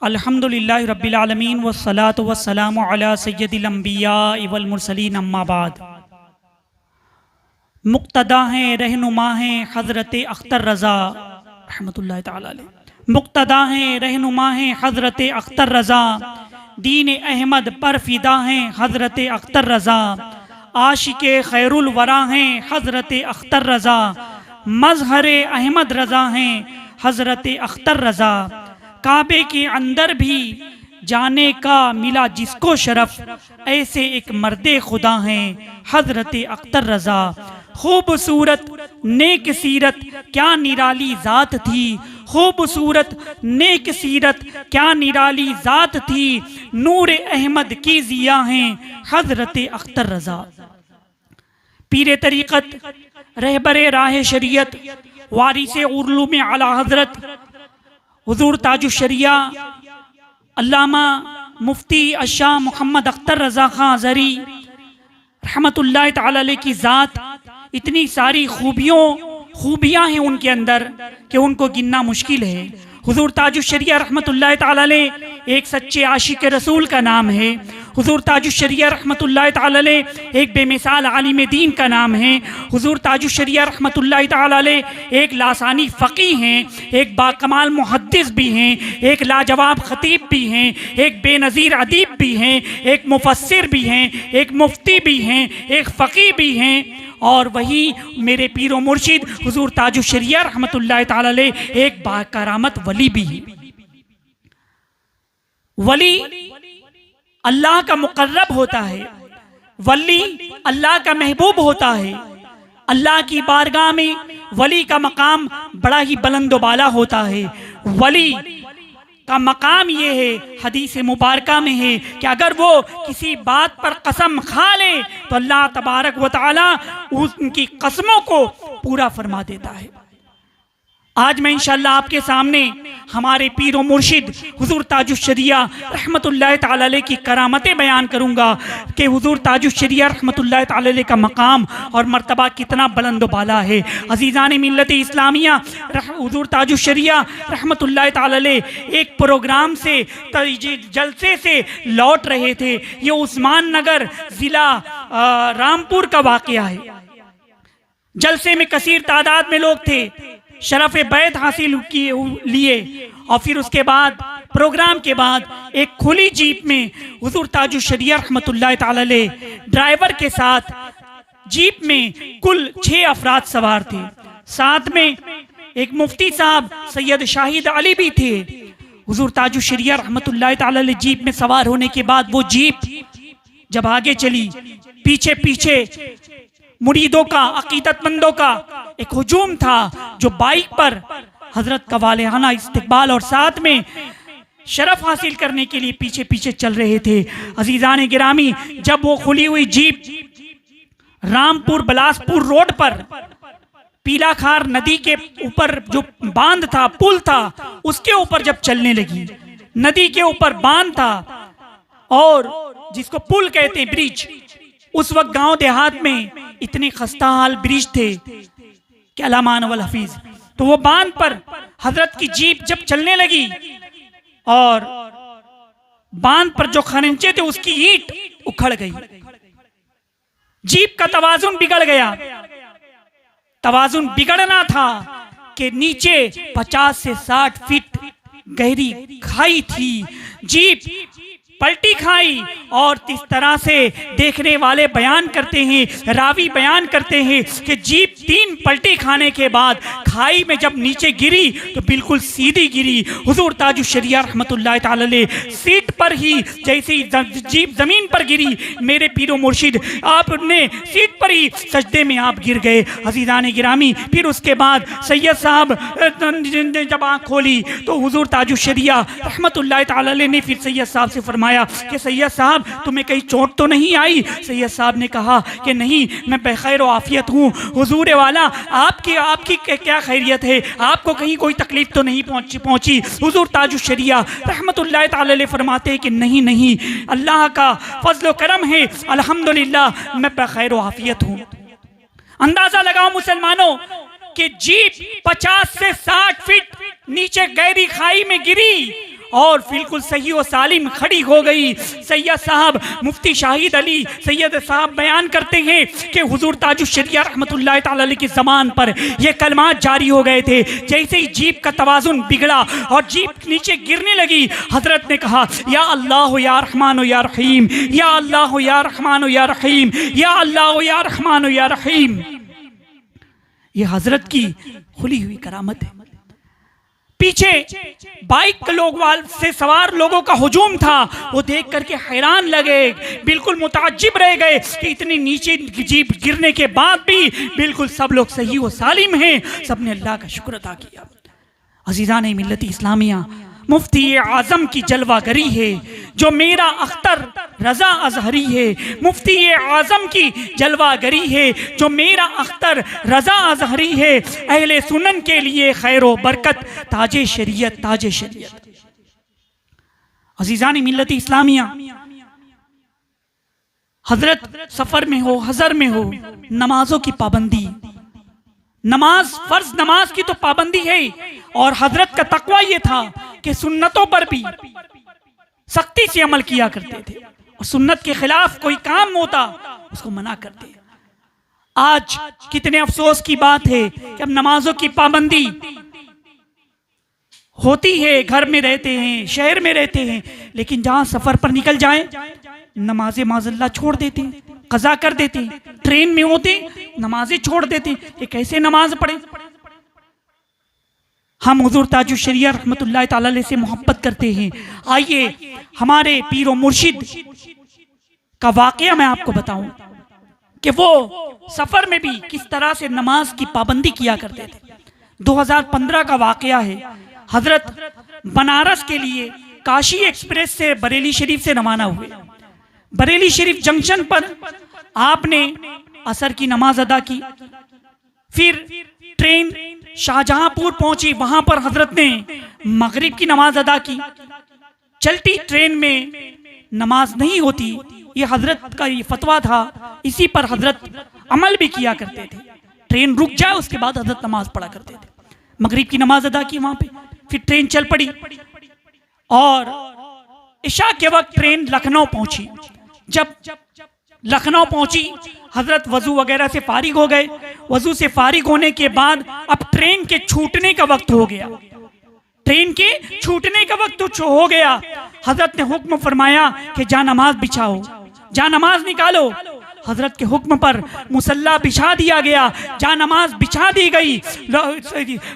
अल्हम्दुलिल्लाहि रब्बिल आलमीन वस्सलातु वस्सलामु अला सय्यदिल अंबिया वल मुरसलीन अम्मा बाद। मुक्तदा हैं रहनुमा हैं हज़रत अख्तर रज़ा रहमतुल्लाहि ताला अलैह। मुक्तदा हैं रहनुमा हैं हज़रत अख्तर रज़ा, दीन अहमद पर फिदा हैं हज़रत अख्तर रज़ा, आशिके खैरुल वरा हैं हज़रत अख्तर रज़ा, मज़हर अहमद रज़ा हैं हज़रत अख्तर रज़ा। काबे के अंदर भी जाने का मिला जिसको शरफ, ऐसे एक मर्दे खुदा हैं हज़रत अख्तर रज़ा। खूबसूरत नेक सीरत क्या निराली ज़ात थी, खूबसूरत नेक सीरत क्या निराली ज़ात थी, नूर अहमद की ज़िया हैं हज़रत अख्तर रज़ा। पीर तरीक़त रहबरे राह शरीयत वारिसे उलूम आला हज़रत हुज़ूर ताजुश शरिया अल्लामा मुफ्ती अशाह मोहम्मद अख्तर रज़ा खां ज़री रहमतुल्लाहि ताला अलैह की ज़ात, इतनी सारी खूबियाँ हैं उनके अंदर कि उनको गिनना मुश्किल है। हुज़ूर ताजुश शरिया रहमतुल्लाहि ताला अलैह एक सच्चे आशिक रसूल का नाम है। हुज़ूर ताजुश शरिया रहमतुल्लाहि ताला अलैह एक बेमिसाल आलिम दीन का नाम है। हुज़ूर ताजुश शरिया रहमतुल्लाहि ताला अलैह एक लासानी फ़क़ीह हैं, एक बाकमाल मुहद्दिस भी हैं, एक लाजवाब ख़तीब भी हैं, एक बेनज़ीर अदीब भी हैं, एक मुफ़स्सिर भी हैं, एक मुफ्ती भी हैं, एक फ़क़ीह भी हैं, और वही मेरे पीरो मुर्शिद हुज़ूर ताजुश शरिया रहमतुल्लाहि ताला अलैह एक बाकरामत वली भी है। वली अल्लाह का मुक़र्रब होता है, वली अल्लाह का महबूब होता है। अल्लाह की बारगाह में वली का मकाम बड़ा ही बुलंद बाला होता है। वली का मकाम ये है, हदीस मुबारका में है कि अगर वो किसी बात पर कसम खा ले तो अल्लाह तबारक व तआला उनकी कसमों को पूरा फरमा देता है। आज मैं इंशाअल्लाह आपके सामने हमारे पीरो मुर्शिद हुज़ूर ताजुश शरिया रहमतुल्लाहि ताला अलैह की करामतें बयान करूँगा कि हुज़ूर ताजुश शरिया रहमतुल्लाहि ताला अलैह का मकाम और मर्तबा कितना बुलंद बाला है। अज़ीज़ान मिल्लत इस्लामिया, हुज़ूर ताजुश शरिया रहमतुल्लाहि ताला अलैह एक प्रोग्राम से जलसे से लौट रहे थे। ये उस्मान नगर ज़िला रामपुर का वाक़या है। जलसे में कसीर तादाद में लोग थे, शरफ़ बैत हासिल लिए, और फिर उसके बाद प्रोग्राम के बाद एक खुली जीप में हुज़ूर ताजुश शरिया रहमतुल्लाहि ताला अलैह ड्राइवर के साथ जीप में कुल 6 अफराद सवार थे। साथ में एक मुफ्ती साहब सैयद शाहिद अली भी थे। हुज़ूर ताजुश शरिया रहमतुल्लाहि ताला अलैह जीप में सवार होने के बाद वो जीप जब आगे चली, पीछे पीछे मुरीदों का, अकीदतमंदों का एक हुजूम था जो बाइक पर हजरत का वालिहाना इस्तकबाल और साथ में शरफ हासिल करने के लिए पीछे पीछे चल रहे थे। अजीजान गिरामी, जब वो खुली हुई जीप रामपुर बिलासपुर रोड पर पीलाखार नदी के ऊपर जो बांध था, पुल था, उसके ऊपर जब चलने लगी, नदी के ऊपर बांध था और जिसको पुल कहते हैं, ब्रिज, उस वक्त गांव देहात में इतने खस्ता हाल ब्रिज थे कि अलामान वल हफीज। तो वो बांध पर हजरत की जीप जब चलने लगी और बांध पर जो खरंचे थे उसकी ईंट उखड़ गई, जीप का तवाजुन बिगड़ गया। तवाजुन बिगड़ना था कि नीचे 50 से 60 फीट गहरी खाई थी, जीप पलटी खाई, और इस तरह से देखने वाले बयान करते हैं, रावी बयान करते हैं कि जीप 3 पलटी खाने के बाद खाई में जब नीचे गिरी तो बिल्कुल सीधी गिरी। हुज़ूर ताजुश शरिया रहमतुल्लाहि ताला अलैह सीट पर ही, जैसे ही जीप जमीन पर गिरी, मेरे पीरो मुर्शिद आपने सीट पर ही सजदे में आप गिर गए। अज़ीज़ान गिरामी, फिर उसके बाद सैयद साहब ने जब आँख खोली तो हुज़ूर ताजुश शरिया रहमतुल्लाहि ताला अलैह ने फिर सैयद साहब से फरमाया कि सैयद साहब तुम्हें कहीं चोट तो नहीं आई? सैयद साहब ने कहा कि नहीं, मैं बखैर आफियत हूँ। हुजूर वाला, आपकी क्या खैरियत है? आपको कहीं कोई तकलीफ तो नहीं पहुंची? हुजूर ताजुश शरिया रहमतुल्लाहि ताला अलैह फरमाते हैं कि नहीं नहीं, अल्लाह का फजल करम है, अल्हम्दुलिल्लाह मैं बखैर आफियत हूँ। अंदाजा लगाओ मुसलमानों कि जीप 50 से 60 फीट नीचे गहरी खाई में गिरी और बिल्कुल सही व सालिम खड़ी हो गई। सैयद साहब मुफ्ती शाहिद अली सैयद साहब बयान करते हैं कि हुजूर ताजुश्शरिया रहमतुल्लाह ताला अलैह की ज़बान पर ये कलमात जारी हो गए थे। जैसे ही जीप का तवाजुन बिगड़ा और जीप नीचे गिरने लगी, हजरत ने कहा या अल्लाह या रहमान या रहीम, या अल्लाह या रहमान या रहीम, या अल्लाह या रहमान या रहीम। ये हजरत की खुली हुई करामत है। पीछे बाइक लोग से सवार लोगों का हुजूम था, वो देख करके हैरान लगे, बिल्कुल मुताज्जिब रह गए कि इतनी नीचे जीप गिरने के बाद भी बिल्कुल सब लोग सही व सालिम हैं। सबने अल्लाह का शुक्र अदा किया। अजीज़ान मिल्लत इस्लामिया, मुफ्ती आज़म की जलवागरी है जो मेरा अख्तर रज़ा अजहरी है। मुफ्ती आज़म की जलवागरी है जो मेरा अख्तर रज़ा अजहरी है। अहले सुनन के लिए खैर व बरकत ताजे शरीयत, ताजे शरीयत। अजीज़ान मिल्लत इस्लामिया, हजरत सफ़र में हो, हज़र में हो, नमाजों की पाबंदी, नमाज फर्ज नमाज की तो पाबंदी है। और हजरत का तकवा ये था कि सुन्नतों पर भी सख्ती से अमल किया करते थे और सुन्नत के खिलाफ कोई काम होता उसको मना करते। आज कितने अफसोस की बात है कि अब नमाजों की पाबंदी होती है, घर में रहते हैं, शहर में रहते हैं, लेकिन जहां सफर पर निकल जाएं नमाजें माज़ल्लाह छोड़ देते हैं, कज़ा कर देते हैं। ट्रेन में होते नमाजें छोड़ देते, ये कैसे नमाज पढ़े। हम हुजूर ताजुश्शरिया रहमतुल्लाह ताला अलैह से मोहब्बत करते हैं। आइए हमारे पीर व मुर्शिद का वाक़या मैं आपको बताऊं कि वो सफर में भी किस तरह से नमाज की पाबंदी किया करते थे। 2015 का वाक़या है। हजरत बनारस के लिए काशी एक्सप्रेस से बरेली शरीफ से रवाना हुए। बरेली शरीफ जंक्शन पर आपने असर की नमाज अदा की, फिर ट्रेन शाहजहांपुर पहुंची, वहां पर हजरत ने मगरिब की नमाज अदा की। चलती ट्रेन में नमाज नहीं होती, ये हजरत का ये फतवा था, इसी पर हजरत अमल भी किया करते थे। ट्रेन रुक जाए उसके बाद हजरत नमाज पढ़ा करते थे। मगरिब की नमाज अदा की वहां पे, फिर ट्रेन चल पड़ी और इशा के वक्त ट्रेन लखनऊ पहुंची। जब लखनऊ पहुंची हजरत वजू वगैरह से फारिग हो गए। वजू से फारिग होने के बाद अब ट्रेन के छूटने का वक्त हो गया। ट्रेन के छूटने का वक्त तो हो गया। हजरत ने हुक्म फरमाया कि जा नमाज बिछाओ, जा नमाज निकालो। हजरत के हुक्म पर मुसल्ला बिछा दिया गया, जा नमाज बिछा दी गई।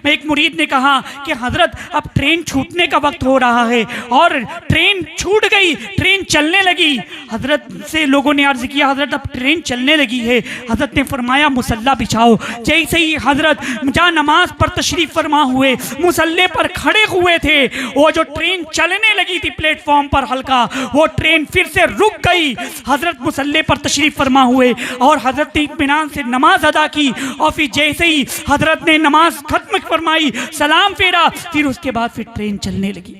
एक मुरीद ने कहा कि हजरत अब ट्रेन छूटने का वक्त हो रहा है और ट्रेन छूट गई, ट्रेन चलने लगी। हजरत से लोगों ने अर्ज किया हजरत अब ट्रेन चलने लगी है। हजरत ने फरमाया मुसल्ला बिछाओ। जैसे ही हजरत जा नमाज पर तशरीफ फरमा हुए, मुसल्ले पर खड़े हुए थे, वो जो ट्रेन चलने लगी थी प्लेटफॉर्म पर हल्का, वो ट्रेन फिर से रुक गई। हजरत मुसल्ले पर तशरीफ फरमा हुए और हजरत ने इत्मीनान से नमाज अदा की। और फिर जैसे ही हजरत ने नमाज खत्म फरमाई, सलाम फेरा, फिर उसके बाद फिर ट्रेन चलने लगी।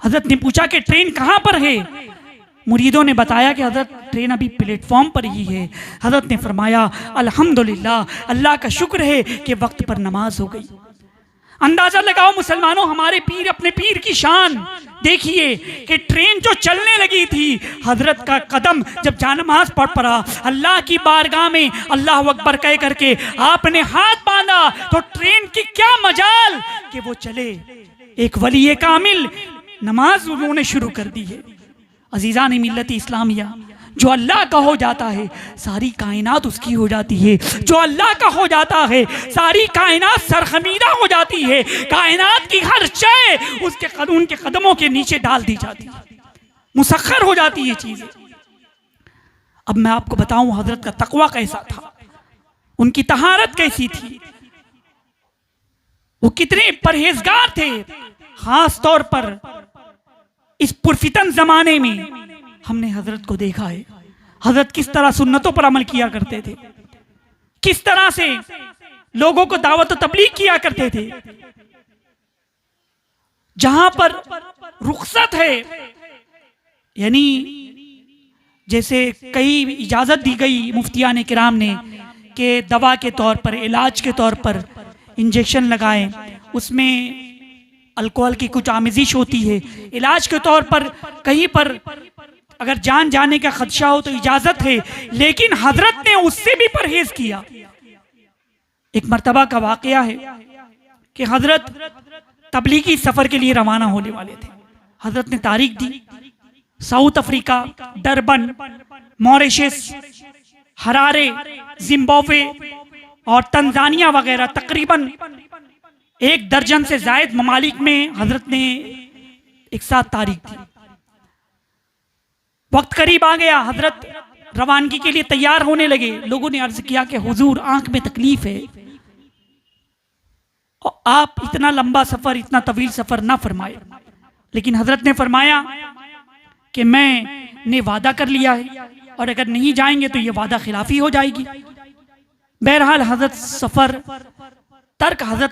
हजरत ने पूछा कि ट्रेन कहां पर है। मुरीदों ने बताया कि हजरत ट्रेन अभी प्लेटफॉर्म पर ही है। हजरत ने फरमाया अल्हम्दुलिल्लाह, अल्लाह का शुक्र है कि वक्त पर नमाज हो गई। अंदाजा लगाओ मुसलमानों, हमारे पीर, अपने पीर की शान देखिए कि ट्रेन जो चलने लगी थी, हजरत का कदम जब जानमाज पढ़ पड़ा, अल्लाह की बारगाह में अल्लाह अकबर कह करके आपने हाथ बांधा तो ट्रेन की क्या मजाल कि वो चले। एक वली कामिल नमाज उन्होंने शुरू कर दी है। अजीज़ान मिल्लत इस्लामिया, जो अल्लाह का हो जाता है सारी कायनात उसकी हो जाती है। जो अल्लाह का हो जाता है सारी कायनात सरखमीदा हो जाती है। कायनात की हर शय उसके कानून के कदमों के नीचे डाल दी जाती है, मुसख्खर हो जाती है चीजें। अब मैं आपको बताऊं हजरत का तकवा कैसा था, उनकी तहारत कैसी थी, वो कितने परहेजगार थे। खास तौर पर इस पुरफितन जमाने में हमने हजरत को देखा है। हजरत किस तरह सुन्नतों पर अमल किया करते थे, किस तरह से लोगों को दावत और तबलीग किया करते थे। जहां पर रुखसत है, यानी जैसे कई इजाजत दी गई मुफ्तियान किराम ने कि दवा के तौर पर, इलाज के तौर पर इंजेक्शन लगाएं, उसमें अल्कोहल की कुछ आमिजिश होती है, इलाज के तौर पर कहीं पर अगर जान जाने का खदशा हो तो इजाजत है, लेकिन हजरत ने उससे भी परहेज किया। एक मर्तबा का वाकया है कि हजरत तबलीगी सफर के लिए रवाना होने वाले थे। हजरत ने तारीख दी, South Africa, Durban, Mauritius, Harare, Zimbabwe और तंजानिया वगैरह तकरीबन 1 दर्जन से जायद ममालिक में हजरत ने एक साथ तारीख दी। वक्त करीब आ गया, हजरत रवानगी के लिए तैयार होने लगे। लोगों ने अर्ज किया कि हुजूर आंख में तकलीफ है और आप इतना लंबा सफर, इतना तवील सफर ना फरमाए। लेकिन हजरत ने फरमाया कि मैंने वादा कर लिया है और अगर नहीं जाएंगे तो ये वादा खिलाफी हो जाएगी। बहरहाल हजरत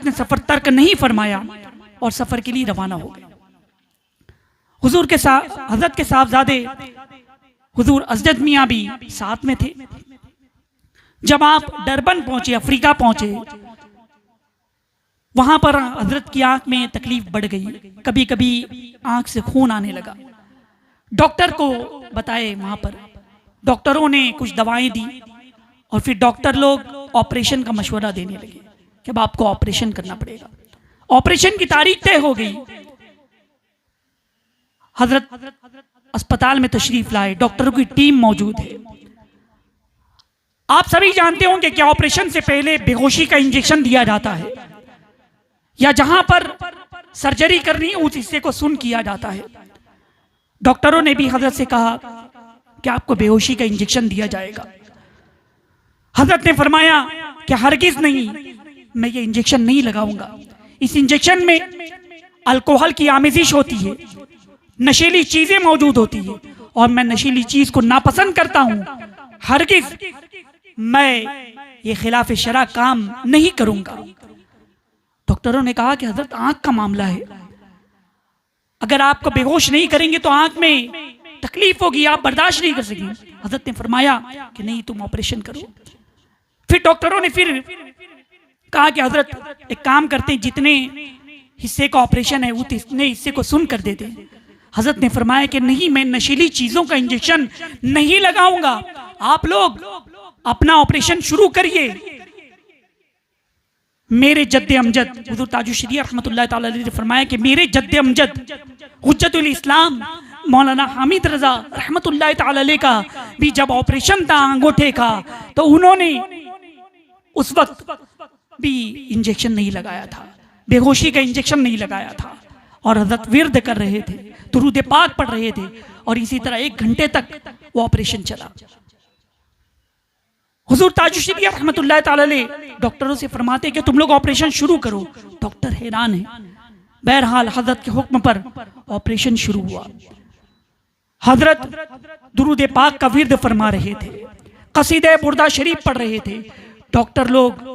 ने सफर तर्क नहीं फरमाया और सफर के लिए रवाना हो गए। हुजूर के साथ हजरत के साहबजादे हुजूर अजद मियाँ भी साथ में थे। जब आप डरबन पहुंचे, अफ्रीका पहुंचे, वहां पर हजरत की आंख में तकलीफ बढ़ गई, कभी कभी आंख से खून आने लगा। डॉक्टर को बताए, वहां पर डॉक्टरों ने कुछ दवाएं दी और फिर डॉक्टर लोग ऑपरेशन का मशवरा देने लगे कि अब आपको ऑपरेशन करना पड़ेगा। ऑपरेशन की तारीख तय हो गई। हजरत अस्पताल में तशरीफ लाए, डॉक्टरों की टीम मौजूद है। आप सभी जानते होंगे कि ऑपरेशन से पहले बेहोशी का इंजेक्शन दिया जाता है या जहां पर सर्जरी करनी है उस हिस्से को सुन्न किया जाता है। डॉक्टरों ने भी हजरत से कहा कि आपको बेहोशी का इंजेक्शन दिया जाएगा। हजरत ने फरमाया कि हरगिज नहीं, मैं ये इंजेक्शन नहीं लगाऊंगा। इस इंजेक्शन में अल्कोहल की आमिजिश होती है, नशीली चीजें मौजूद होती है और मैं नशीली चीज को नापसंद करता हूं। हरगिज मैं ये खिलाफ शरा काम नहीं करूंगा। डॉक्टरों ने कहा कि हजरत आंख का मामला है, अगर आपको बेहोश नहीं करेंगे तो आंख में तकलीफ होगी, आप बर्दाश्त नहीं कर सकेंगे। हजरत ने फरमाया कि नहीं, तुम ऑपरेशन करो। फिर डॉक्टरों ने फिर कहा कि हजरत एक काम करते हैं, जितने हिस्से का ऑपरेशन है उतने हिस्से को सुन कर देते हैं। हजरत ने फरमाया कि नहीं, मैं नशीली चीजों का इंजेक्शन नहीं लगाऊंगा, आप लोग अपना ऑपरेशन शुरू करिए। मेरे जद्दे अमजद हुजूर ताजुश शरिया रहमतुल्लाह तआला अलैहि ने फरमाया कि मेरे जद्दे अमजद हुज्जतुल इस्लाम मौलाना हामिद रजा रहमतुल्लाह तआला अलैहि का भी जब ऑपरेशन था अंगूठे का, तो उन्होंने उस वक्त भी इंजेक्शन नहीं लगाया था, बेहोशी का इंजेक्शन नहीं लगाया था और हजरत विर्द कर रहे थे, दुरूद पाक पढ़ रहे थे और इसी तरह 1 घंटे तक वो ऑपरेशन चला। हुजूर ताजुश शरिया रहमतुल्लाह तआला अलैहि डॉक्टरों से फरमाते कि तुम लोग ऑपरेशन शुरू करो। डॉक्टर हैरान है। बहरहाल हजरत के हुक्म पर ऑपरेशन शुरू हुआ। हजरत दुरूद पाक का विर्द फरमा रहे थे, कसीदे बुर्दा शरीफ पढ़ रहे थे। डॉक्टर लोग,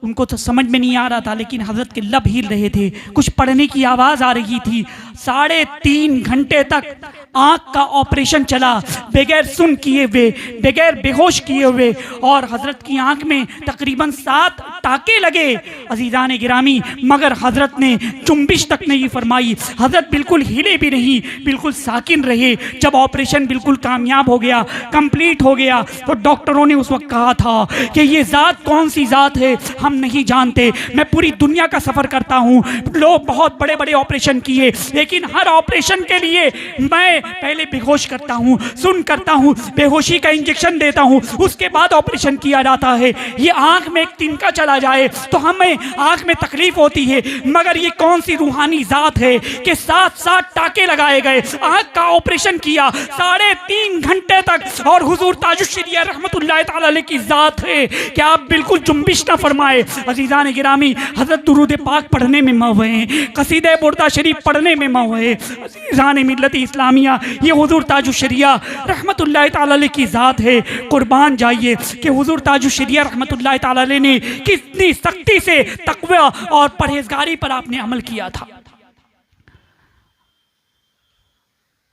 उनको तो समझ में नहीं आ रहा था, लेकिन हजरत के लब हिल रहे थे, कुछ पढ़ने की आवाज आ रही थी। 3.5 घंटे तक आंख का ऑपरेशन चला, बगैर सुन किए हुए, बगैर बेहोश किए हुए, और हजरत की आंख में तकरीबन 7 टाके लगे। अजीजान गिरामी, मगर हजरत ने चुम्बिश तक नहीं फरमाई। हजरत बिल्कुल हिले भी नहीं, बिल्कुल साकिन रहे। जब ऑपरेशन बिल्कुल कामयाब हो गया, कंप्लीट हो गया, तो डॉक्टरों ने उस वक्त कहा था कि ये जात कौन सी जात है हम नहीं जानते। मैं पूरी दुनिया का सफर करता हूँ, लोग बहुत बड़े बड़े ऑपरेशन किए, लेकिन हर ऑपरेशन के लिए मैं पहले बेहोश करता हूँ, सुन करता हूँ, बेहोशी का इंजेक्शन देता हूँ, उसके बाद ऑपरेशन किया जाता है। ये आंख में एक तिनका चला जाए तो हमें आंख में तकलीफ होती है, मगर ये कौन सी रूहानी जात है कि 7 टाके लगाए गए, आंख का ऑपरेशन किया 3.5 घंटे तक, और हुजूर ताजुश शरिया रहमतुल्लाह तआला अलैहि की जात है कि आप बिल्कुल जुम्बिश ना फरमाए। अजीजान गिरामी, हजरत दुरूद पाक पढ़ने में मौए हैं, कसीदे बुर्दा शरीफ पढ़ने में मौए हैं। अजीजान मिल्लत इस्लामिया, ये हुजूर ताजुश शरिया रहमतुल्लाह तआला अलैहि की जात है। कुर्बान जाइए कि हुजूर ताजुश शरिया रहमतुल्लाह तआला अलैहि ने कितनी सख्ती से तकवा और परहेजगारी पर आपने अमल किया था।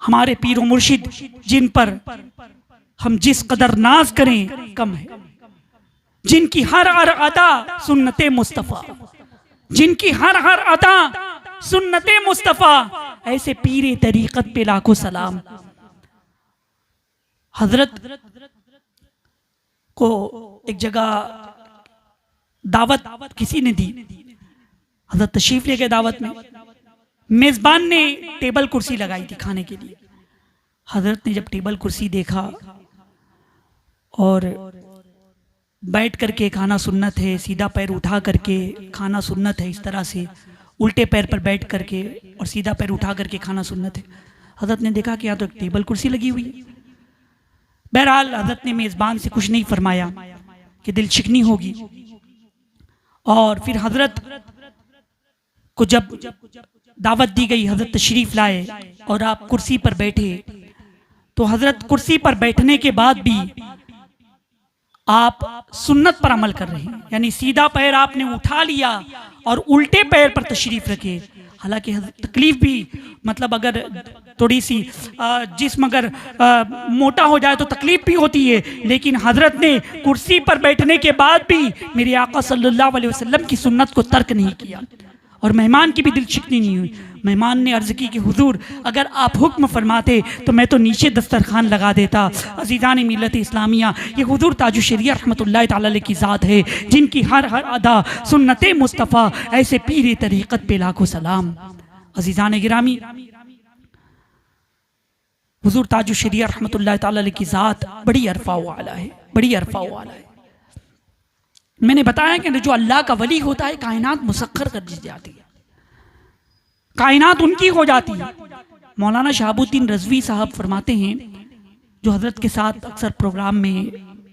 हमारे पीर व मुर्शिद जिन पर हम जिस कदर नाज करें कम है, जिनकी हर अदा सुन्नते मुस्तफ़ा, जिनकी हर अदा सुन्नते मुस्तफ़ा, ऐसे पीरे तरीक़त पे लाखों सलाम। हजरत को एक जगह दावत किसी ने दी, हजरत तशरीफ ले गए दावत में। मेजबान ने टेबल कुर्सी लगाई थी खाने के लिए। हजरत ने जब टेबल कुर्सी देखा और बैठ करके खाना सुन्नत है, सीधा पैर उठा करके खाना सुन्नत है, इस तरह से उल्टे पैर पर बैठ करके और सीधा पैर उठा करके खाना सुन्नत है। हजरत ने देखा कि यहाँ तो एक टेबल कुर्सी लगी हुई है। बहरहाल हजरत ने मेज़बान से कुछ नहीं फरमाया कि दिल शिकनी होगी। और फिर हजरत को जब दावत दी गई, हजरत तशरीफ लाए और आप कुर्सी पर बैठे, तो हजरत कुर्सी पर बैठने के बाद भी आप सुन्नत पर अमल कर रहे हैं, यानी सीधा पैर आपने उठा लिया और उल्टे पैर पर तशरीफ रखे। हालांकि तकलीफ भी, मतलब अगर थोड़ी सी जिस्म अगर मोटा हो जाए तो तकलीफ भी होती है, लेकिन हजरत ने कुर्सी पर बैठने के बाद भी मेरे आका सल्लल्लाहु अलैहि वसल्लम की सुन्नत को तर्क नहीं किया। और मेहमान की भी दिल शिकनी नहीं हुई। मेहमान ने अर्ज़ की कि हुजूर अगर आप हुक्म फरमाते तो मैं तो नीचे दस्तरखान लगा देता। अज़ीज़ान मिल्लत इस्लामिया, ये हुजूर ताजुश शरिया रहमतुल्लाहि तआला अलैह की ज़ात है, जिनकी हर अदा सुन्नते मुस्तफ़ा, ऐसे पीरे तरीक़त पे लाखों सलाम। अज़ीज़ान गिरामी, हुजूर ताजुश शरिया रहमतुल्लाहि तआला अलैह की ज़ात बड़ी अरफ़ा वाला है, बड़ी अरफ़ा वाला है। मैंने बताया कि जो अल्लाह का वली होता है, कायनात मुसख्खर कर दी जाती है, कायनात उनकी हो जाती है। मौलाना शहाबुद्दीन रज़वी साहब फरमाते हैं, जो हजरत के साथ अक्सर प्रोग्राम में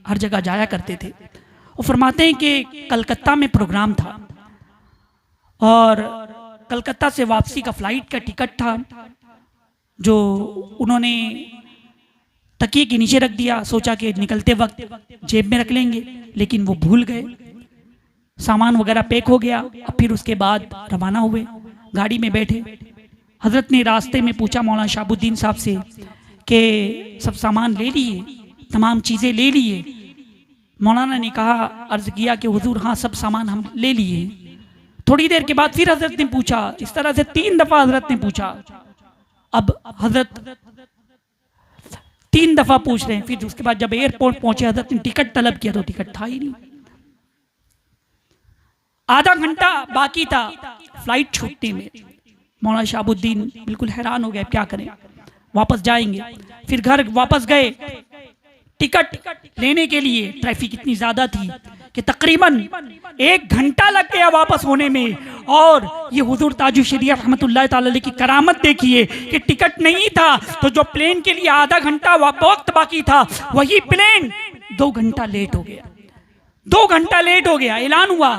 हर जगह जाया करते थे, वो फरमाते हैं कि कलकत्ता में प्रोग्राम था और कलकत्ता से वापसी का फ्लाइट का टिकट था, जो उन्होंने तकिए के नीचे रख दिया। सोचा कि निकलते वक्त जेब में रख लेंगे, लेकिन वो भूल गए। सामान वगैरह पैक हो गया। अब फिर उसके बाद रवाना हुए, गाड़ी में बैठे। हजरत ने रास्ते में पूछा मौलाना शहाबुद्दीन साहब से कि सब सामान ले लिए, तमाम चीज़ें ले लिए? मौलाना ने कहा, अर्ज़ किया कि हुजूर हाँ सब सामान हम ले लिए। थोड़ी देर के बाद फिर हजरत ने पूछा, इस तरह से 3 दफ़ा हजरत ने पूछा। अब हजरत 3 दफ़ा पूछ रहे हैं। फिर उसके बाद जब एयरपोर्ट पहुंचे, हजरत ने टिकट तलब किया तो टिकट था ही नहीं। आधा घंटा बाकी था फ्लाइट छूटने में। मौलाना शहाबुद्दीन बिल्कुल हैरान हो गए, क्या करें, वापस जाएंगे। फिर घर वापस गए, टिकट लेने के लिए ट्रैफिक इतनी ज्यादा थी कि तकरीबन 1 घंटा लग गया वापस होने में। और ये हुजूर ताजुश शरिया रहमतुल्लाहि तआला अलैह की करामत देखिए कि टिकट नहीं था, तो जो प्लेन के लिए आधा घंटा वक्त बाकी था, वही प्लेन 2 घंटा लेट हो गया। 2 घंटा लेट हो गया। ऐलान हुआ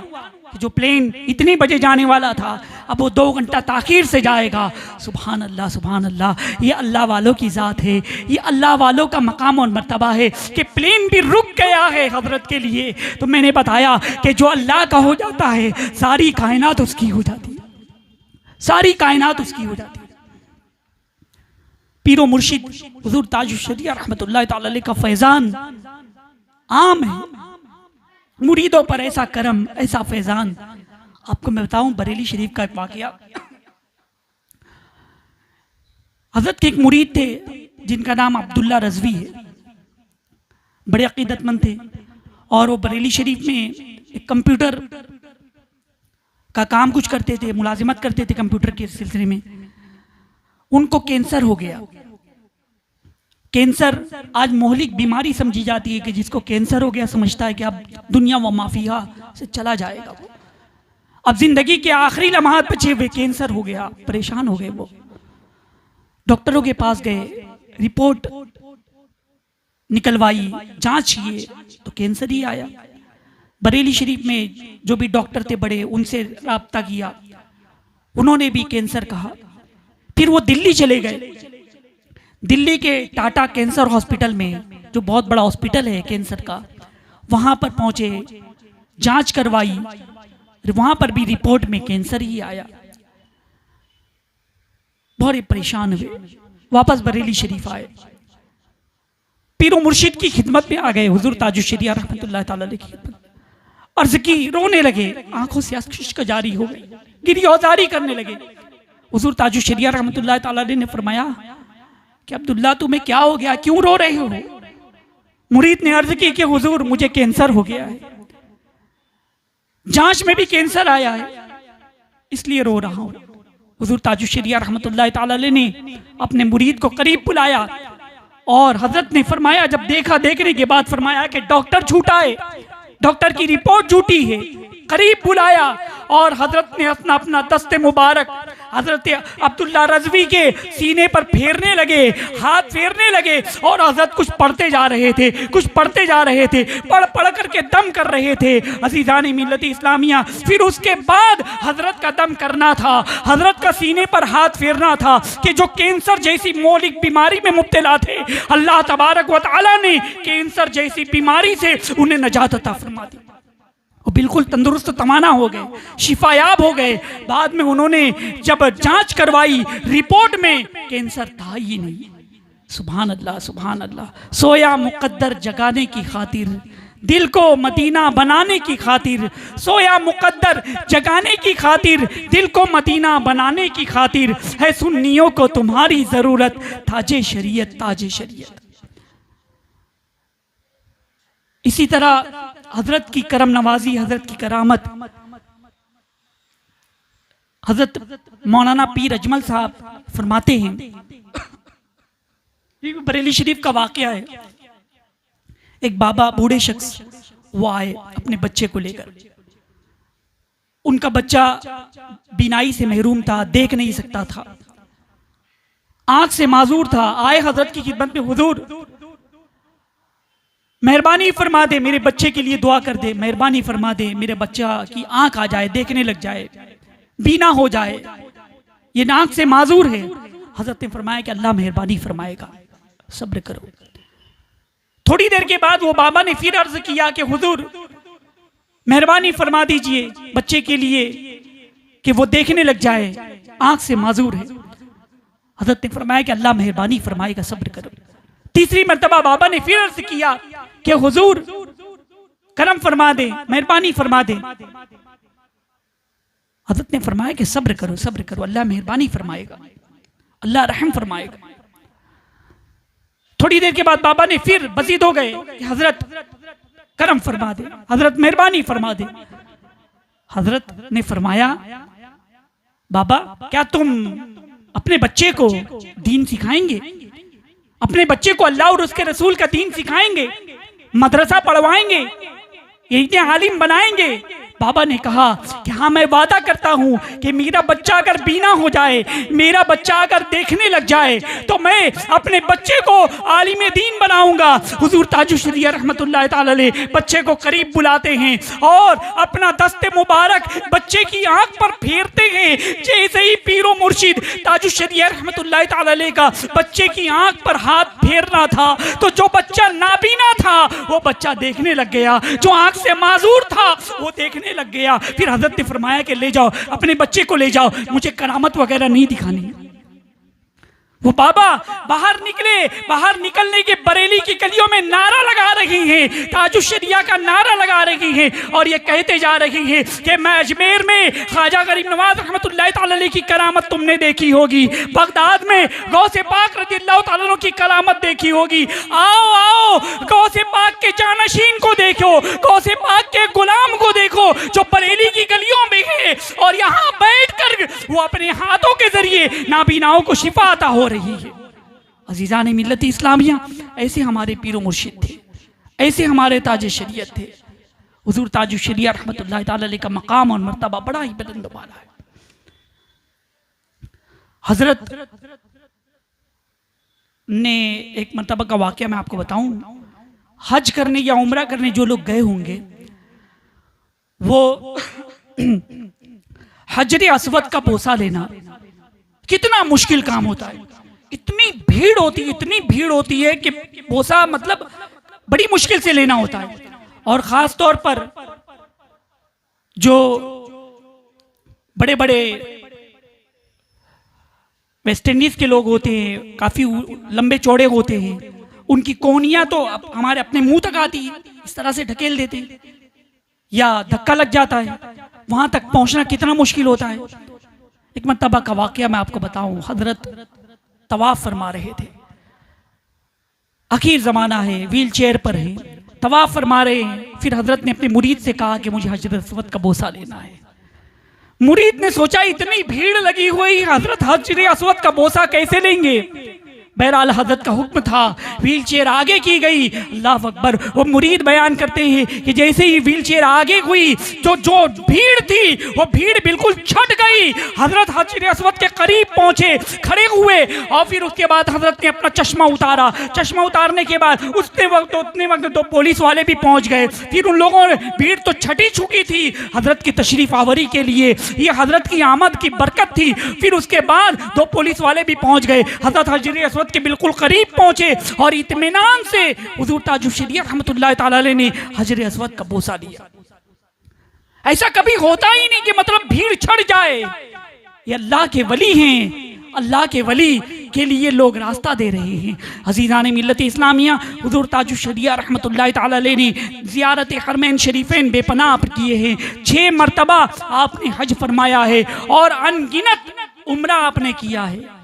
कि जो प्लेन इतने बजे जाने वाला था, अब वो 2 घंटा ताखीर से जाएगा। सुभान अल्लाह, सुभान अल्लाह। ये अल्लाह वालों की ज़ात है, ये अल्लाह वालों का मकाम और मर्तबा है कि प्लेन भी रुक गया है हजरत के लिए। तो मैंने बताया कि जो अल्लाह का हो जाता है, सारी कायनात उसकी हो जाती है, सारी कायनात उसकी हो जाती है। पीरो मुर्शिद हुजूर ताजुश शरिया रहमतुल्लाहि तआला अलैह का फैज़ान आम है। मुरीदों पर ऐसा करम, ऐसा फैजान। आपको मैं बताऊं बरेली शरीफ का एक वाकया। हजरत के एक मुरीद थे जिनका नाम अब्दुल्ला रज़वी है, बड़े अकीदतमंद थे और वो बरेली शरीफ में एक कंप्यूटर का काम कुछ करते थे, मुलाजिमत करते थे कंप्यूटर के सिलसिले में। उनको कैंसर हो गया। कैंसर आज मोहलिक बीमारी समझी जाती है कि जिसको कैंसर हो गया समझता है कि अब दुनिया व माफिया से चला जाएगा। वो अब जिंदगी के आखिरी लम्हात बचे हुए कैंसर हो गया, परेशान हो गए। वो डॉक्टरों के पास गए, रिपोर्ट निकलवाई, जांच किए तो कैंसर ही आया। बरेली शरीफ में जो भी डॉक्टर थे बड़े, उनसे राब्ता किया, उन्होंने भी कैंसर कहा। फिर वो दिल्ली चले गए। दिल्ली के टाटा कैंसर हॉस्पिटल में, जो बहुत बड़ा हॉस्पिटल है कैंसर का, वहां पर पहुंचे, जांच करवाई, वहां पर भी रिपोर्ट में कैंसर ही आया। बहुत परेशान हुए, वापस बरेली शरीफ आए, पीरो मुर्शिद की खिदमत में आ गए, हुजूर ताजुश शरिया रहमतुल्लाहि तआला अलैह की खिदमत। अर्ज की, रोने लगे, आंखों से अश्क जारी हो गई, गिरियोजारी करने लगे। हुजूर ताजुश शरिया रहमतुल्लाह ताला अलैह ने फरमाया कि अब्दुल्ला तुम्हें क्या हो गया, क्यों रो रहे हो? मुरीद ने अर्ज की कि हुजूर मुझे कैंसर हो गया है, जांच में भी कैंसर आया है, इसलिए रो रहा हूं। हुजूर ताजुश शरिया रहमतुल्लाह ताला अलैह ने अपने मुरीद को करीब बुलाया और हजरत ने फरमाया, जब देखा, देखने के बाद फरमाया कि डॉक्टर झूठा है, डॉक्टर की रिपोर्ट झूठी है। करीब बुलाया और हजरत ने अपना अपना दस्ते मुबारक हजरत अब्दुल्ला रज़वी के सीने पर फेरने लगे, हाथ फेरने लगे और हजरत कुछ पढ़ते जा रहे थे, कुछ पढ़ते जा रहे थे, पढ़ पढ़ करके दम कर रहे थे। अज़ीज़ान मिल्लत इस्लामिया, फिर उसके बाद हजरत का दम करना था, हजरत का सीने पर हाथ फेरना था कि जो कैंसर जैसी मौलिक बीमारी में मुब्तला थे, अल्लाह तबारक व तआला ने कैंसर जैसी बीमारी से उन्हें नजात अता फरमा दी। वो बिल्कुल तंदुरुस्त तमाना हो गए, शिफायाब हो गए। बाद में उन्होंने जब जांच करवाई, रिपोर्ट में कैंसर था ही नहीं। सुभान अल्लाह, सुभान अल्लाह। सोया मुकद्दर जगाने की खातिर, दिल को मदीना बनाने की खातिर, सोया मुकद्दर जगाने की खातिर, दिल को मदीना बनाने की खातिर, है सुन्नियों को तुम्हारी जरूरत, ताजे शरीयत, ताजे शरीयत। इसी तरह हजरत की करम नवाजी, हजरत की करामत, हजरत मौलाना पीर अजमल साहब फरमाते हैं, बरेली शरीफ का वाकया है। एक बाबा बूढ़े शख्स वो आए अपने बच्चे को लेकर। उनका बच्चा बीनाई से महरूम था, देख नहीं सकता था, आंख से माजूर था। आए हजरत की खिदमत में, हुजूर मेहरबानी फरमा दे, मेरे बच्चे के लिए दुआ कर दे, मेहरबानी फरमा दे, मेरे बच्चा की आंख आ जाए, देखने लग जाए, बीना हो जाए, ये आंख से माजूर है। हजरत ने फरमाया कि अल्लाह मेहरबानी फरमाएगा, सब्र करो। थोड़ी देर के बाद वो बाबा ने फिर अर्ज किया कि हुजूर मेहरबानी फरमा दीजिए बच्चे के लिए कि वो देखने लग जाए, आंख से माजूर है। हजरत ने फरमाया कि अल्लाह मेहरबानी फरमाएगा, सब्र करो। तीसरी मर्तबा बाबा ने फिर अर्ज किया कि हुजूर करम फरमा दे, मेहरबानी फरमा दे। हजरत ने फरमाया कि सब्र करो, सब्र करो, अल्लाह मेहरबानी फरमाएगा, अल्लाह रहम फरमाएगा। थोड़ी देर के बाद बाबा ने फिर बजीद हो गए कि हजरत करम फरमा दे, हजरत मेहरबानी फरमा दे। हजरत ने फरमाया, बाबा क्या तुम अपने बच्चे को दीन सिखाएंगे, अपने बच्चे को अल्लाह और उसके रसूल का दीन सिखाएंगे, मदरसा पढ़वाएंगे, इतने आलिम बनाएंगे? बाबा ने कहा कि हाँ, मैं वादा करता हूँ कि मेरा बच्चा अगर बीना हो जाए, मेरा बच्चा अगर देखने लग जाए, तो मैं अपने बच्चे को आलिम दीन बनाऊंगा। हुजूर ताजुश शरिया रहमतुल्लाह ताला अलैह बच्चे को करीब बुलाते हैं और अपना दस्ते मुबारक बच्चे की आंख पर फेरते हैं। जैसे ही पीरो मुर्शिद ताजुश शरिया रहमतुल्लाह ताला अलैह का बच्चे की आंख पर हाथ फेरना था, तो जो बच्चा नाबीना था वो बच्चा देखने लग गया, जो आंख से माजूर था वो देखने लग गया। फिर हजरत ने फरमाया कि ले जाओ, अपने बच्चे को ले जाओ, मुझे करामत वगैरह नहीं दिखानी। वो बाबा बाहर निकले, बाहर निकलने के बरेली की गलियों में नारा लगा रही हैं, ताजुश शरिया का नारा लगा रही हैं और ये कहते जा रही हैं कि मैं अजमेर में ख्वाजा गरीब नवाज रहमतुल्लाह ताला अलैह की करामत तुमने देखी होगी, बगदाद में गौसे पाक रज़ियल्लाहु ताला अन्हु की करामत देखी होगी। आओ आओ, गौसे पाक के जानशीन को देखो, गौसे पाक के गुलाम को देखो जो बरेली की गलियों में है और यहाँ बैठकर वो अपने हाथों के जरिए नाबीनाओं को शिफा अता हो रही है। अजीज़ान मिल्लत इस्लामिया, ऐसे हमारे पीरो मुर्शिद थे, ऐसे हमारे ताजे शरीयत थे। हुजूर ताजुश शरिया रहमतुल्लाह ताला अलैह का मकाम और मर्तबा बड़ा ही बुलंद वाला है। हजरत ने एक मर्तबा का वाकया मैं आपको बताऊं, हज करने या उम्रा करने जो लोग गए होंगे वो हजरे अस्वद का बोसा लेना कितना मुश्किल काम होता है। इतनी भीड़ होती है, इतनी भीड़ होती है कि बोसा मतलब बड़ी मुश्किल से लेना होता है। और खास तौर पर जो बड़े बड़े वेस्ट इंडीज के लोग होते हैं, काफी लंबे चौड़े होते हैं, उनकी कोहनियां तो हमारे अपने मुंह तक आती है, इस तरह से ढकेल देते हैं या धक्का लग जाता है, वहां तक पहुंचना कितना मुश्किल होता है। एक मरतबा का वाक़या मैं आपको बताऊं, हजरत तवाफ फरमा रहे थे, आखिर ज़माना है, व्हील चेयर पर है, तवाफ फरमा रहे हैं। फिर हजरत ने अपने मुरीद से कहा कि मुझे हजरत अस्वद का बोसा लेना है। मुरीद ने सोचा इतनी भीड़ लगी हुई, हजरत हजरत अस्वद का बोसा कैसे लेंगे। बहरहाल हजरत का हुक्म था, व्हील चेयर आगे की गई। अल्लाह अकबर। वो मुरीद बयान करते हैं कि जैसे ही व्हील चेयर आगे हुई, जो भीड़ थी वो भीड़ बिल्कुल छट गई। हजरत हजरत अस्वद के करीब पहुंचे, खड़े हुए, और फिर उसके बाद हजरत ने अपना चश्मा उतारा। चश्मा उतारने के बाद उतने वक्त दो पुलिस वाले भी पहुंच गए। फिर उन लोगों ने, भीड़ तो छटी चुकी थी हजरत की तशरीफ आवरी के लिए, ये हजरत की आमद की बरकत थी। फिर उसके बाद दो पुलिस वाले भी पहुंच गए, हजरत हजरत अस्वद के बिल्कुल करीब पहुंचे और इत्मीनान से हुजूर ताजुश शरीयत रहमतुल्लाह ताला अलैह ने हजरत अस्वद का बोसा लिया। ऐसा कभी होता ही नहीं कि मतलब भीड़ छड़ जाए। ये अल्लाह के वली हैं, अल्लाह के वली के लिए लोग रास्ता दे रहे हैं। अज़ीज़ान मिल्लत इस्लामिया, हुजूर ताजुश शरीयत रहमतुल्लाह ताला अलैह ने ज़ियारत हरमैन शरीफैन बेपनाह किए हैं। 6 मरतबा आपने हज फरमाया है और अनगिनत उम्रा आपने किया है,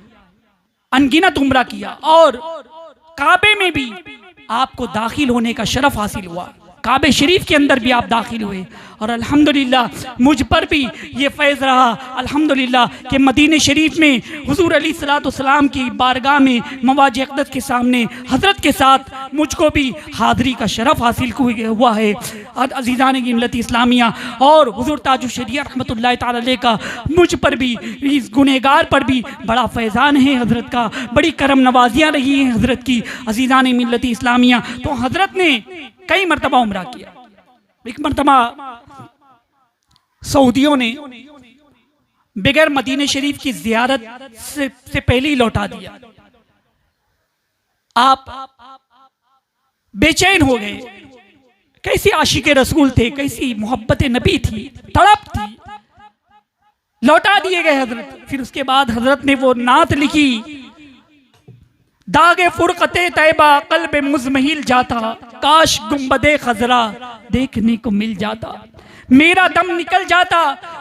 अनगिनत उम्रा किया, और काबे में भी आपको दाखिल होने का शरफ हासिल हुआ। काबे शरीफ के अंदर भी आप दाखिल हुए और अल्हम्दुलिल्लाह मुझ पर भी ये फैज़ रहा अल्हम्दुलिल्लाह कि मदीने शरीफ में हुजूर अलैहिस्सलाम की बारगाह में मवाज अक़दस के सामने हज़रत के साथ मुझको भी हाज़री का शरफ हासिल हुआ है। अज़ीज़ान की मिल्लत इस्लामिया, और हुजूर ताजुश शरीयत रहमतुल्लाह ताला अलैह का मुझ पर भी, इस गुनहगार पर भी बड़ा फैज़ान है हज़रत का, बड़ी करम नवाजियाँ रही हैं हज़रत की। अज़ीज़ान मिल्लत इस्लामिया, तो हज़रत ने कई मरतबा उम्रा किया। एक मरतबा सऊदियों ने बगैर मदीने शरीफ की ज़ियारत से पहले ही लौटा दिया। आप बेचैन हो गए, कैसी आशिक रसूल थे, कैसी मोहब्बत नबी थी, तड़प थी, लौटा दिए गए हजरत। फिर उसके बाद हजरत ने वो नात लिखी, दागे फुरकते तैबा कल्ब मुज़महिल जाता, काश गुंबदे खजरा देखने को मिल जाता, मेरा दम निकल जाता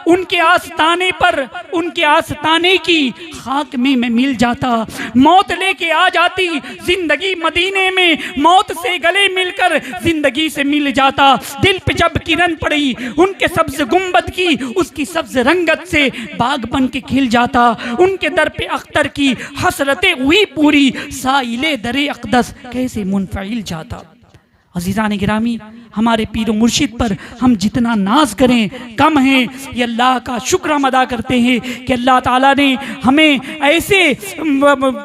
उनके आस्ताने पर, उनके आस्ताने की खाक में मैं मिल जाता, मौत लेके आ जाती जिंदगी मदीने में, मौत से गले मिलकर जिंदगी से मिल जाता, दिल पे जब किरण पड़ी उनके सब्ज गुंबद की, उसकी सब्ज रंगत से बाग बन के खिल जाता, उनके दर पे अख्तर की हसरतें हुई पूरी, साइले दरे अक़दस कैसे मुनफ़इल जाता। अज़ीज़ान गिरामी, हमारे पीर मुर्शिद पर हम जितना नाज करें कम है। ये अल्लाह का शुक्र हम अदा करते हैं कि अल्लाह ताला ने हमें ऐसे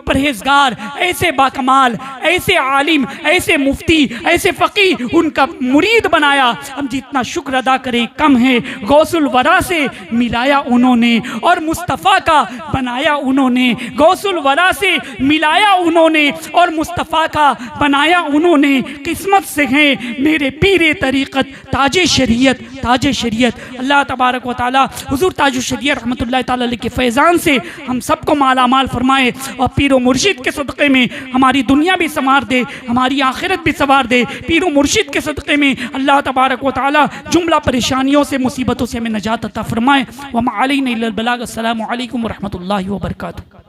परहेजगार, ऐसे बाकमाल, ऐसे आलिम, ऐसे मुफ्ती, ऐसे फ़कीह, उनका मुरीद बनाया। हम जितना शुक्र अदा करें कम है। गौसुल वरा से मिलाया उन्होंने और मुस्तफ़ा का बनाया उन्होंने, गौसुल वरा से मिलाया उन्होंने और मुस्तफ़ा का बनाया उन्होंने। किस्मत से हैं मेरे पीर तरीक़त ताजे शरीयत, ताजे शरीयत। अल्लाह तबारक व तआला हुजूर ताजुश शरीयत रहमतुल्लाह ताला अलैह के फैज़ान से हम सबको माला माल फरमाए और पीर मुर्शिद के सदक़े में हमारी दुनिया भी संवार दे, हमारी आखिरत भी संवार दे। पीर मुर्शिद के सदक़े में अल्लाह तबारक व तआला जुमला परेशानियों से, मुसीबतों से हमें नजात अता फरमाए। व मा अलैना इल्लल बलाग। अस्सलामु अलैकुम व रहमतुल्लाहि व बरकातुहू।